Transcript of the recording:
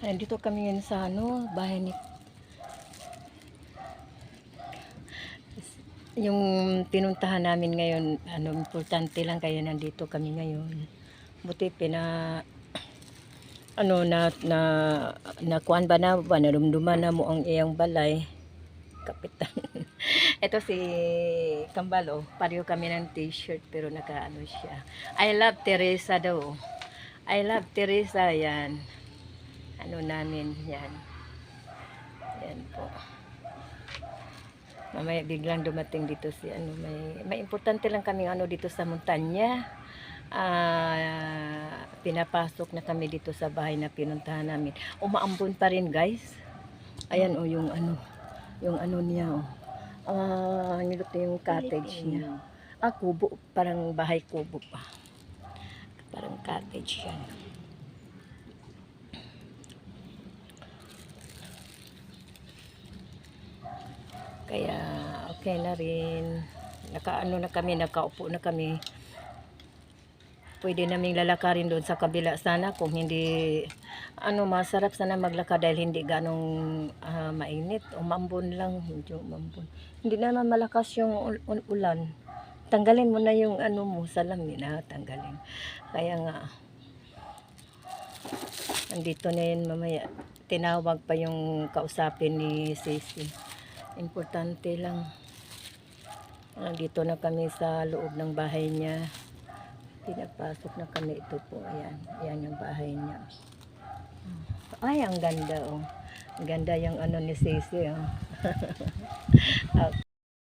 Ayan, dito kami ngayon sa bahay ni yung pinuntahan namin ngayon, importante lang kaya nandito kami ngayon. Buti nakuan ba narumduman na mo ang iyang balay. Kapitan. Ito si Kambal, oh. Pareho kami ng t-shirt pero nakaano siya. I love Teresa daw. I love Teresa, yan. Ano namin, yan. Yan po. Mamaya biglang dumating dito si may importante lang kami dito sa montanya. Pinapasok na kami dito sa bahay na pinuntahan namin. Umaambon pa rin, guys. Ayan yung niya, nilito yung cottage niya. Kubo, parang bahay kubo pa. Parang cottage yan. Kaya okay na rin. Nakaupo na kami. Pwede naming lalakarin doon sa kabila sana kung hindi masarap sana maglakad dahil hindi ganong mainit. Umambon lang, medyo umambon. Hindi naman malakas yung ulan. Tanggalin mo na yung mo, salamin tanggalin. Kaya nga andito na yun mamaya. Tinawag pa yung kausapin ni Sisi. Importante lang. Dito na kami sa loob ng bahay niya. Pinapasok na kami. Ito po, ayan. Ayan yung bahay niya. Ay, ang ganda, oh. Ang ganda yung ni Sisi, oh. Okay.